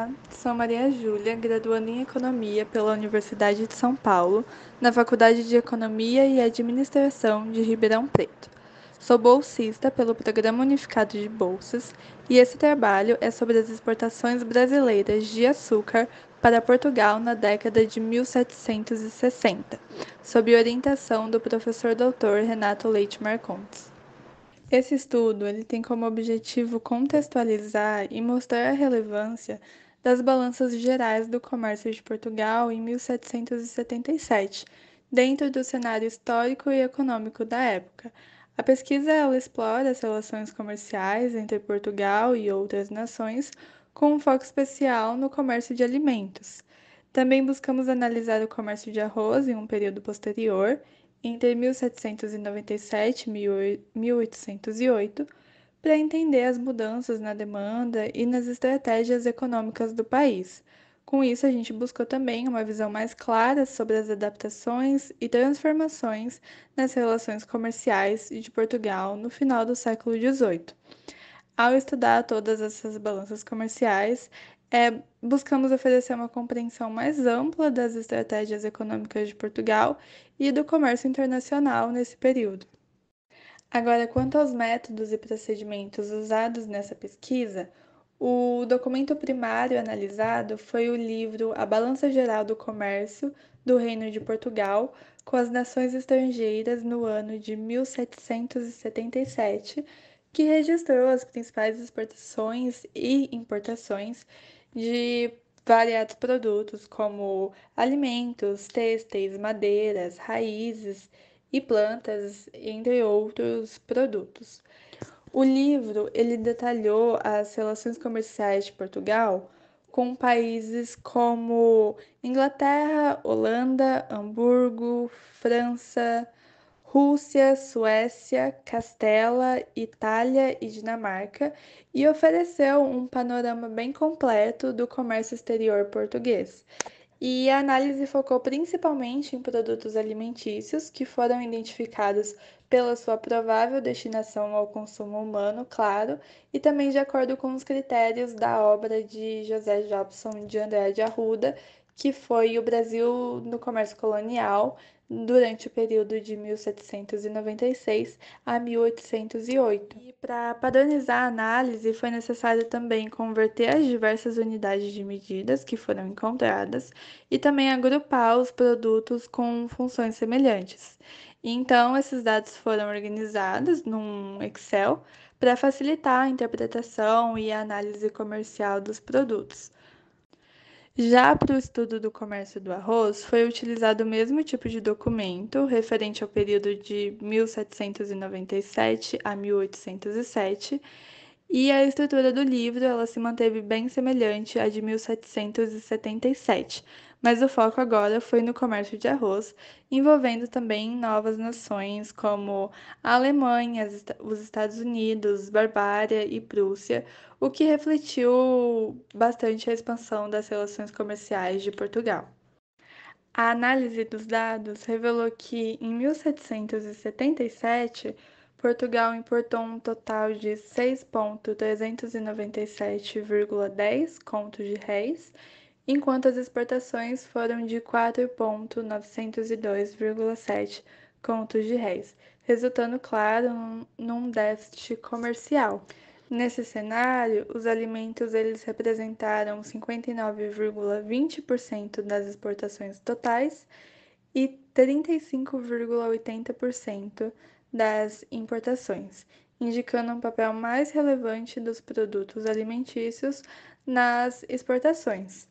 Olá, sou Maria Júlia, graduando em Economia pela Universidade de São Paulo, na Faculdade de Economia e Administração de Ribeirão Preto. Sou bolsista pelo Programa Unificado de Bolsas e esse trabalho é sobre as exportações brasileiras de açúcar para Portugal na década de 1760, sob orientação do professor Dr. Renato Leite Marcondes. Esse estudo ele tem como objetivo contextualizar e mostrar a relevância das balanças gerais do comércio de Portugal em 1777, dentro do cenário histórico e econômico da época. A pesquisa ela explora as relações comerciais entre Portugal e outras nações, com um foco especial no comércio de alimentos. Também buscamos analisar o comércio de arroz em um período posterior entre 1797 e 1808, para entender as mudanças na demanda e nas estratégias econômicas do país. Com isso, a gente buscou também uma visão mais clara sobre as adaptações e transformações nas relações comerciais de Portugal no final do século XVIII. Ao estudar todas essas balanças comerciais, buscamos oferecer uma compreensão mais ampla das estratégias econômicas de Portugal e do comércio internacional nesse período. Agora, quanto aos métodos e procedimentos usados nessa pesquisa, o documento primário analisado foi o livro A Balança Geral do Comércio do Reino de Portugal com as nações estrangeiras no ano de 1777, que registrou as principais exportações e importações de variados produtos, como alimentos, têxteis, madeiras, raízes e plantas, entre outros produtos. O livro ele detalhou as relações comerciais de Portugal com países como Inglaterra, Holanda, Hamburgo, França, Rússia, Suécia, Castela, Itália e Dinamarca, e ofereceu um panorama bem completo do comércio exterior português. E a análise focou principalmente em produtos alimentícios que foram identificados pela sua provável destinação ao consumo humano, claro, e também de acordo com os critérios da obra de José Jobson de Andrade Arruda, que foi o Brasil no comércio colonial durante o período de 1796 a 1808. E para padronizar a análise, foi necessário também converter as diversas unidades de medidas que foram encontradas e também agrupar os produtos com funções semelhantes. Então, esses dados foram organizados num Excel para facilitar a interpretação e a análise comercial dos produtos. Já para o estudo do comércio do arroz, foi utilizado o mesmo tipo de documento, referente ao período de 1797 a 1807, e a estrutura do livro ela se manteve bem semelhante à de 1777, mas o foco agora foi no comércio de arroz, envolvendo também novas nações como a Alemanha, os Estados Unidos, Barbária e Prússia, o que refletiu bastante a expansão das relações comerciais de Portugal. A análise dos dados revelou que, em 1777, Portugal importou um total de 6.397,10 contos de réis, enquanto as exportações foram de 4.902,7 contos de réis, resultando, claro, num déficit comercial. Nesse cenário, os alimentos eles representaram 59,20% das exportações totais e 35,80% das importações, indicando um papel mais relevante dos produtos alimentícios nas exportações.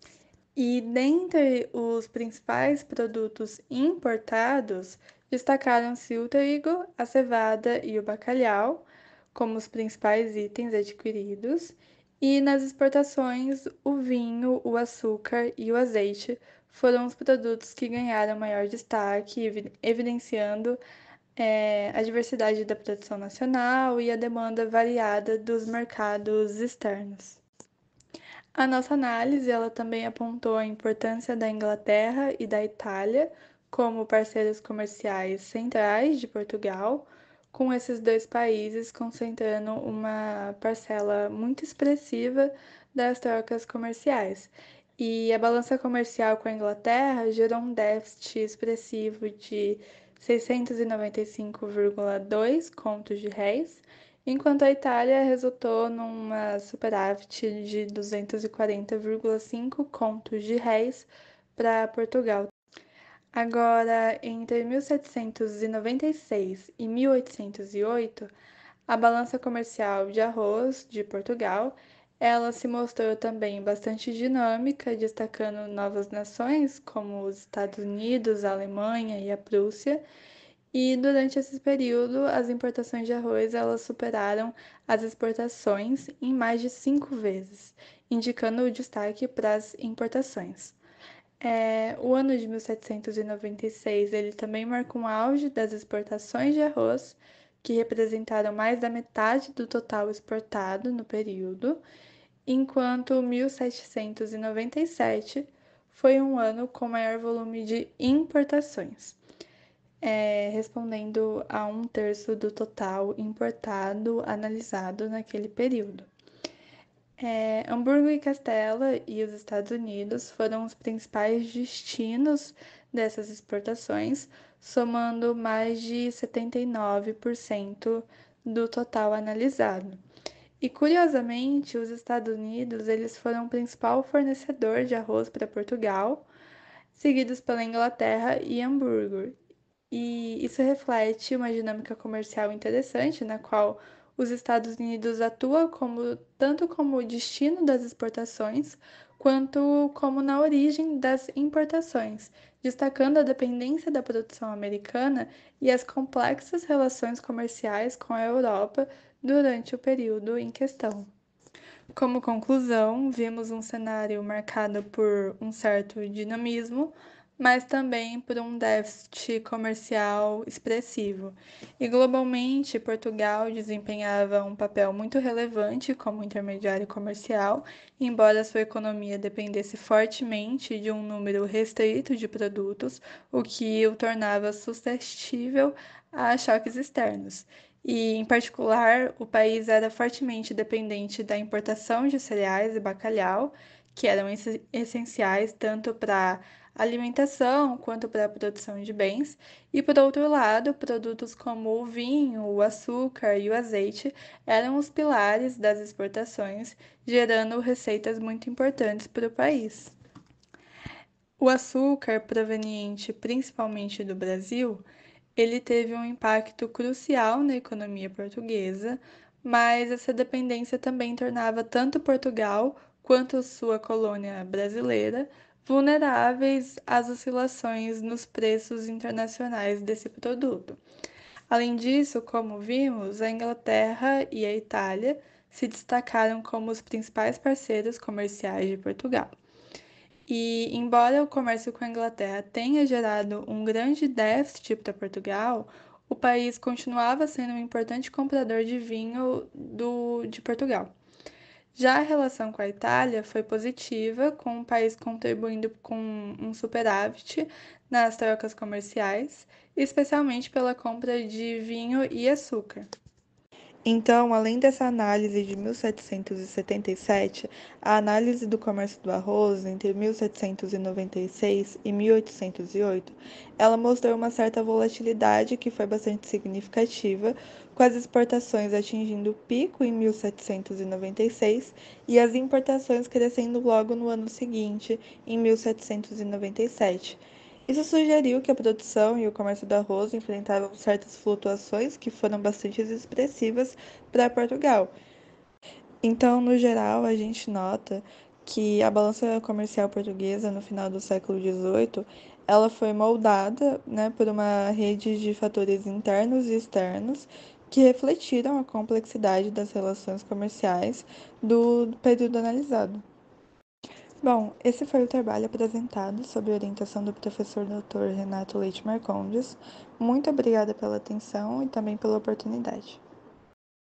E dentre os principais produtos importados, destacaram-se o trigo, a cevada e o bacalhau como os principais itens adquiridos, e nas exportações, o vinho, o açúcar e o azeite foram os produtos que ganharam maior destaque, evidenciando a diversidade da produção nacional e a demanda variada dos mercados externos. A nossa análise ela também apontou a importância da Inglaterra e da Itália como parceiros comerciais centrais de Portugal, com esses dois países concentrando uma parcela muito expressiva das trocas comerciais. E a balança comercial com a Inglaterra gerou um déficit expressivo de 695,2 contos de réis, enquanto a Itália resultou numa superávit de 240,5 contos de réis para Portugal. Agora, entre 1796 e 1808, a balança comercial de arroz de Portugal, ela se mostrou também bastante dinâmica, destacando novas nações como os Estados Unidos, a Alemanha e a Prússia. E durante esse período, as importações de arroz elas superaram as exportações em mais de 5 vezes, indicando o destaque para as importações. O ano de 1796 ele também marcou um auge das exportações de arroz, que representaram mais da metade do total exportado no período, enquanto 1797 foi um ano com maior volume de importações, respondendo a 1/3 do total importado analisado naquele período. Hamburgo e Castela e os Estados Unidos foram os principais destinos dessas exportações, somando mais de 79% do total analisado. E curiosamente, os Estados Unidos eles foram o principal fornecedor de arroz para Portugal, seguidos pela Inglaterra e Hamburgo. E isso reflete uma dinâmica comercial interessante, na qual os Estados Unidos atuam tanto como destino das exportações, quanto como na origem das importações, destacando a dependência da produção americana e as complexas relações comerciais com a Europa durante o período em questão. Como conclusão, vimos um cenário marcado por um certo dinamismo, mas também por um déficit comercial expressivo. E globalmente, Portugal desempenhava um papel muito relevante como intermediário comercial, embora sua economia dependesse fortemente de um número restrito de produtos, o que o tornava suscetível a choques externos. E, em particular, o país era fortemente dependente da importação de cereais e bacalhau, que eram essenciais tanto para a alimentação quanto para a produção de bens, e, por outro lado, produtos como o vinho, o açúcar e o azeite eram os pilares das exportações, gerando receitas muito importantes para o país. O açúcar, proveniente principalmente do Brasil, ele teve um impacto crucial na economia portuguesa, mas essa dependência também tornava tanto Portugal quanto sua colônia brasileira vulneráveis às oscilações nos preços internacionais desse produto. Além disso, como vimos, a Inglaterra e a Itália se destacaram como os principais parceiros comerciais de Portugal. E, embora o comércio com a Inglaterra tenha gerado um grande déficit para Portugal, o país continuava sendo um importante comprador de vinho de Portugal. Já a relação com a Itália foi positiva, com o país contribuindo com um superávit nas trocas comerciais, especialmente pela compra de vinho e açúcar. Então, além dessa análise de 1777, a análise do comércio do arroz entre 1796 e 1808, ela mostrou uma certa volatilidade que foi bastante significativa, com as exportações atingindo o pico em 1796 e as importações crescendo logo no ano seguinte, em 1797. Isso sugeriu que a produção e o comércio do arroz enfrentavam certas flutuações que foram bastante expressivas para Portugal. Então, no geral, a gente nota que a balança comercial portuguesa no final do século XVIII, ela foi moldada, né, por uma rede de fatores internos e externos que refletiram a complexidade das relações comerciais do período analisado. Bom, esse foi o trabalho apresentado sob orientação do professor Dr. Renato Leite Marcondes. Muito obrigada pela atenção e também pela oportunidade.